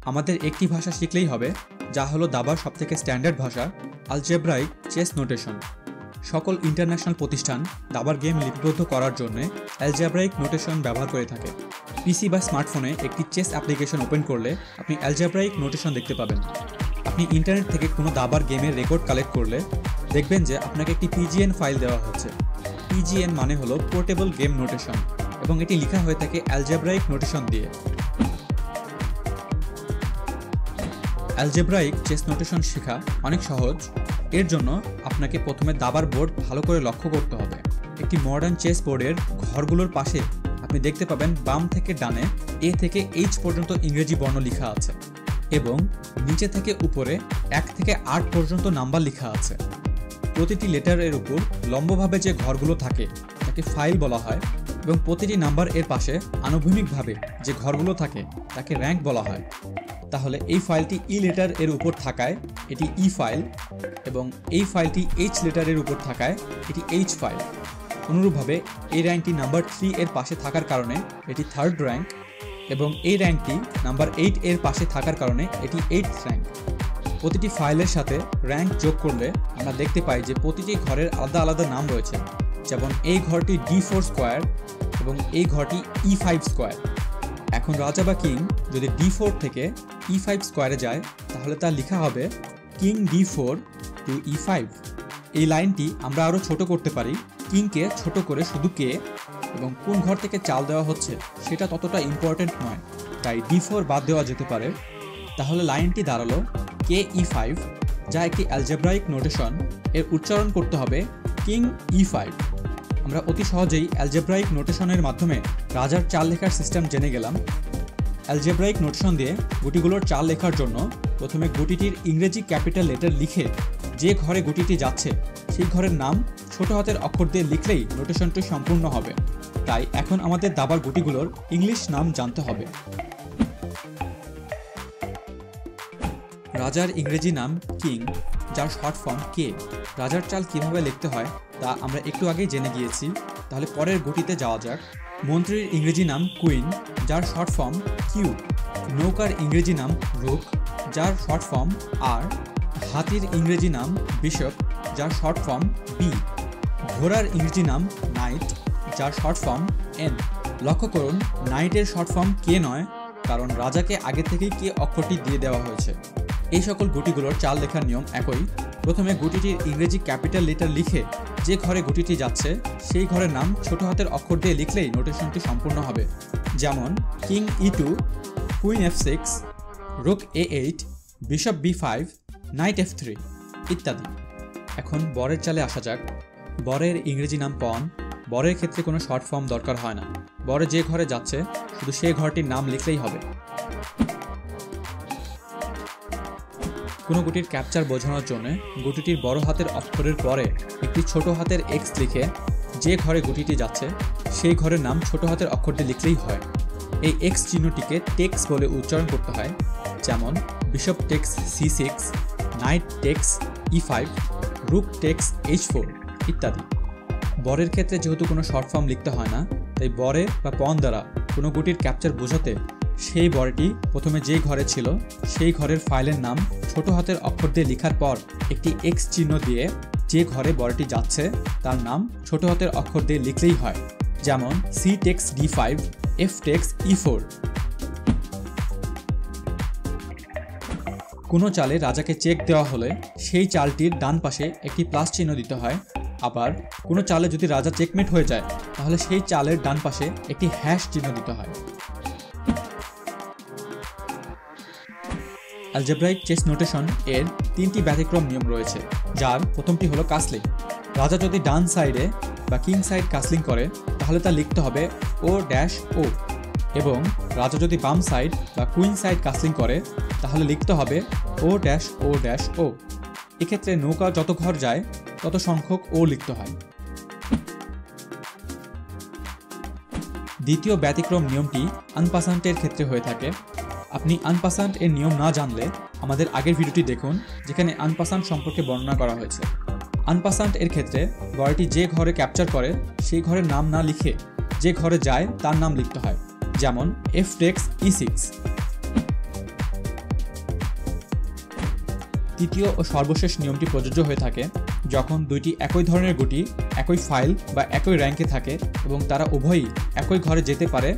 আমাদের একটি ভাষা শিখলেই হবে, যা হলো দাবার সবথেকে স্ট্যান্ডার্ড ভাষা, আলজেব্রাইক চেস নোটেশন। সকল ইন্টারন্যাশনাল প্রতিষ্ঠান দাবার গেম লিপিবদ্ধ করার জন্য অ্যালজেব্রাইক নোটেশন ব্যবহার করে থাকে। পিসি বা স্মার্টফোনে একটি চেস অ্যাপ্লিকেশন ওপেন করলে আপনি অ্যালজেব্রাইক নোটেশন দেখতে পাবেন। আপনি ইন্টারনেট থেকে কোনো দাবার গেমের রেকর্ড কালেক্ট করলে দেখবেন যে আপনাকে একটি পিজিএন ফাইল দেওয়া হচ্ছে। পিজিএন মানে হলো পোর্টেবল গেম নোটেশন, এবং এটি লেখা হয়ে থাকে অ্যালজেব্রাইক নোটেশন দিয়ে। অ্যালজেব্রাইক চেস নোটেশন শেখা অনেক সহজ। এর জন্য আপনাকে প্রথমে দাবার বোর্ড ভালো করে লক্ষ্য করতে হবে। একটি মডার্ন চেস বোর্ডের ঘরগুলোর পাশে আপনি দেখতে পাবেন বাম থেকে ডানে এ থেকে এইচ পর্যন্ত ইংরেজি বর্ণ লেখা আছে, এবং নিচে থেকে উপরে 1 থেকে 8 পর্যন্ত নাম্বার লেখা আছে। প্রতিটি লেটারের উপর লম্বভাবে যে ঘরগুলো থাকে তাকে ফাইল বলা হয়, এবং প্রতিটি নাম্বার এর পাশে আনুভূমিকভাবে যে ঘরগুলো থাকে তাকে র্যাঙ্ক বলা হয়। তাহলে এই ফাইলটি ই লেটার এর উপর থাকায় এটি ই ফাইল, এবং এই ফাইলটি এইচ লেটারের উপর থাকায় এটি এইচ ফাইল। অনুরূপভাবে এই র্যাঙ্কটি নাম্বার 3 এর পাশে থাকার কারণে এটি থার্ড র্যাঙ্ক, এবং এই র্যাঙ্কটি নাম্বার 8 এর পাশে থাকার কারণে এটি 8th র্যাঙ্ক। প্রতিটি ফাইলের সাথে র্যাঙ্ক যোগ করলে আমরা দেখতে পাই যে প্রতিটি ঘরের আলাদা আলাদা নাম রয়েছে। যেমন এই ঘরটি D4 স্কোয়ার এবং এই ঘরটি E5 স্কোয়ার। এখন রাজা বা কিং যদি D4 থেকে E5 স্কোয়ারে যায় তাহলে তা লেখা হবে কিং D4 টু E5। এই লাইনটি আমরা আরও ছোট করতে পারি। কিংকে ছোট করে শুধু কে এবং কোন ঘর থেকে চাল দেওয়া হচ্ছে সেটা ততটা ইম্পর্টেন্ট নয়, তাই D4 বাদ দেওয়া যেতে পারে। তাহলে লাইনটি দাঁড়ালো কে E5, যা একটি অ্যালজেব্রাইক নোটেশন। এর উচ্চারণ করতে হবে কিং E5। আমরা অতি সহজেই অ্যালজেব্রাইক নোটেশনের মাধ্যমে রাজার চাল লেখার সিস্টেম জেনে গেলাম। অ্যালজেব্রাইক নোটেশন দিয়ে গুটিগুলোর চাল লেখার জন্য প্রথমে গুটিটির ইংরেজি ক্যাপিটাল লেটার লিখে যে ঘরে গুটিটি যাচ্ছে সেই ঘরের নাম ছোট হাতের অক্ষর দিয়ে লিখলেই নোটেশনটি সম্পূর্ণ হবে। তাই এখন আমাদের দাবার গুটিগুলোর ইংলিশ নাম জানতে হবে। রাজার ইংরেজি নাম কিং, যার শর্ট ফর্ম কে। রাজার চাল কিভাবে লিখতে হয় তা আমরা একটু আগেই জেনে গিয়েছি। তাহলে পরের গুটিতে যাওয়া যাক। মন্ত্রীর ইংরেজি নাম কুইন, যার শর্ট ফর্ম কিউ। নৌকার ইংরেজি নাম রুক, যার শর্ট ফর্ম আর। হাতির ইংরেজি নাম বিশপ, যার শর্ট ফর্ম বি। ঘোড়ার ইংরেজি নাম নাইট, যার শর্ট ফর্ম এন। লক্ষ্য করুন নাইটের শর্ট ফর্ম কে নয়, কারণ রাজাকে আগে থেকেই কে অক্ষরটি দিয়ে দেওয়া হয়েছে। এই সকল গুটিগুলোর চাল লেখার নিয়ম একই। প্রথমে গুটিটির ইংরেজি ক্যাপিটাল লেটার লিখে যে ঘরে গুটিটি যাচ্ছে সেই ঘরের নাম ছোট হাতের অক্ষর দিয়ে লিখলেই নোটেশনটি সম্পূর্ণ হবে। যেমন king E2, queen F6, রুক A8, bishop B5, night F3 ইত্যাদি। এখন বরের চালে আসা যাক। বরের ইংরেজি নাম পন। বরের ক্ষেত্রে কোনো শর্ট ফর্ম দরকার হয় না। বরে যে ঘরে যাচ্ছে শুধু সেই ঘরটির নাম লিখলেই হবে। কোনো গুটির ক্যাপচার বোঝানোর জন্য গুটিটির বড় হাতের অক্ষরের পরে একটি ছোট হাতের এক্স লিখে যে ঘরে গুটিটি যাচ্ছে সেই ঘরের নাম ছোট হাতের অক্ষর দিয়ে লিখলেই হয়। এই এক্স চিহ্নটিকে টেক্স বলে উচ্চারণ করতে হয়। যেমন bishop takes C6, knight takes E5, rook takes H4 ইত্যাদি। বরের ক্ষেত্রে যেহেতু কোনো শর্ট ফর্ম লিখতে হয় না, তাই বরে বা পন দ্বারা কোনো গুটির ক্যাপচার বোঝাতে সেই বরেটি প্রথমে যে ঘরে ছিল সেই ঘরের ফাইলের নাম ছোট হাতের অক্ষর দিয়ে লেখার পর একটি এক্স চিহ্ন দিয়ে যে ঘরে বরেটি যাচ্ছে তার নাম ছোট হাতের অক্ষর দিয়ে লিখলেই হয়। যেমন C text D5, F text E4। কোনো চালে রাজাকে চেক দেওয়া হলে সেই চালটির ডান পাশে একটি প্লাস চিহ্ন দিতে হয়। আবার কোনো চালে যদি রাজা চেকমেট হয়ে যায় তাহলে সেই চালের ডান পাশে একটি হ্যাশ চিহ্ন দিতে হয়। অ্যালজেব্রাইক চেস নোটেশন এর 3টি ব্যতিক্রম নিয়ম রয়েছে, যার প্রথমটি হলো কাসলিং। রাজা যদি ডান সাইডে বা কিং সাইড কাসলিং করে তাহলে তা লিখতে হবে O-O, এবং রাজা যদি বাম সাইড বা কুইন সাইড কাসলিং করে তাহলে লিখতে হবে O-O-O। এক্ষেত্রে নৌকা যত ঘর যায় তত সংখ্যক ও লিখতে হয়। দ্বিতীয় ব্যতিক্রম নিয়মটি আনপাসান্টের ক্ষেত্রে হয়ে থাকে। আপনি আনপাসান্ট এর নিয়ম না জানলে আমাদের আগের ভিডিওটি দেখুন, যেখানে আনপাসান্ট সম্পর্কে বর্ণনা করা হয়েছে। আনপাসান্ট এর ক্ষেত্রে বলটি যে ঘরে ক্যাপচার করে সেই ঘরের নাম না লিখে যে ঘরে যায় তার নাম লিখতে হয়। যেমন F টেক্স E6। তৃতীয় ও সর্বশেষ নিয়মটি প্রযোজ্য হয়ে থাকে যখন দুইটি একই ধরনের গুটি একই ফাইল বা একই র্যাঙ্কে থাকে এবং তারা উভয়ই একই ঘরে যেতে পারে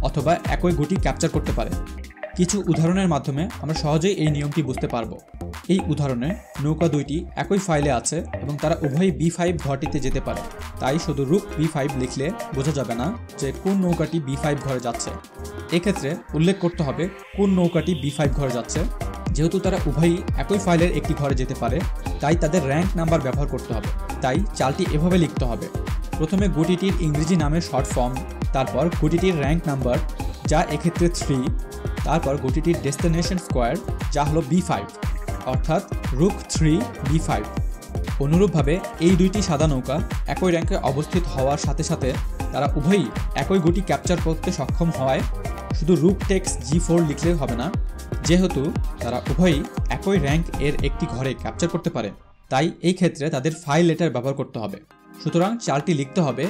অথবা একই গুটি ক্যাপচার করতে পারে। কিছু উদাহরণের মাধ্যমে আমরা সহজেই এই নিয়মটি বুঝতে পারবো। এই উদাহরণে নৌকা দুইটি একই ফাইলে আছে এবং তারা উভয়ই B5 ঘরটিতে যেতে পারে, তাই শুধু রুক B5 লিখলে বোঝা যাবে না যে কোন নৌকাটি B5 ঘরে যাচ্ছে। এক্ষেত্রে উল্লেখ করতে হবে কোন নৌকাটি B5 ঘরে যাচ্ছে। যেহেতু তারা উভয়ই একই ফাইলের একটি ঘরে যেতে পারে, তাই তাদের র্যাঙ্ক নাম্বার ব্যবহার করতে হবে। তাই চালটি এভাবে লিখতে হবে: প্রথমে গুটিটির ইংরেজি নামের শর্ট ফর্ম, তারপর গুটিটির র্যাঙ্ক নাম্বার যা এক্ষেত্রে 3, তারপর গুটিটির ডেস্টিনেশন স্কোয়ার যা হলো B5, অর্থাৎ রুক 3 B5। অনুরূপভাবে এই দুইটি সাদা নৌকা একই র্যাঙ্কে অবস্থিত হওয়ার সাথে সাথে তারা উভয়ই একই গুটি ক্যাপচার করতে সক্ষম হওয়ায় শুধু রুক টেক্স G4 লিখলে হবে না। যেহেতু তারা উভয়ই একই র্যাঙ্ক এর একটি ঘরে ক্যাপচার করতে পারে, তাই এই ক্ষেত্রে তাদের ফাইল লেটার ব্যবহার করতে হবে। সুতরাং চালটি লিখতে হবে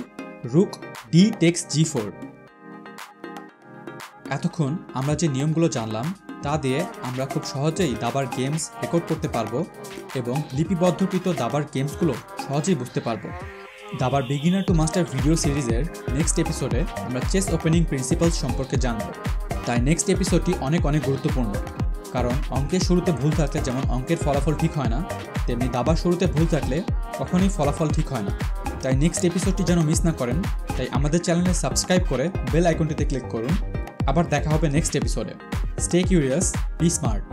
রুক D টেক্স G4। এতক্ষণ আমরা যে নিয়মগুলো জানলাম তা দিয়ে আমরা খুব সহজেই দাবার গেমস রেকর্ড করতে পারবো এবং লিপিবদ্ধকৃত দাবার গেমসগুলো সহজেই বুঝতে পারবো। দাবার বিগিনার টু মাস্টার ভিডিও সিরিজের নেক্সট এপিসোডে আমরা চেস ওপেনিং প্রিন্সিপালস সম্পর্কে জানব। তাই নেক্সট এপিসোডটি অনেক গুরুত্বপূর্ণ, কারণ অঙ্কের শুরুতে ভুল থাকলে যেমন অঙ্কের ফলাফল ঠিক হয় না, তেমনি দাবার শুরুতে ভুল থাকলে কখনোই ফলাফল ঠিক হয় না। তাই নেক্সট এপিসোডটি যেন মিস না করেন, তাই আমাদের চ্যানেলে সাবস্ক্রাইব করে বেল আইকনটিতে ক্লিক করুন। আবার দেখা হবে নেক্সট এপিসোডে। Stay curious, be smart.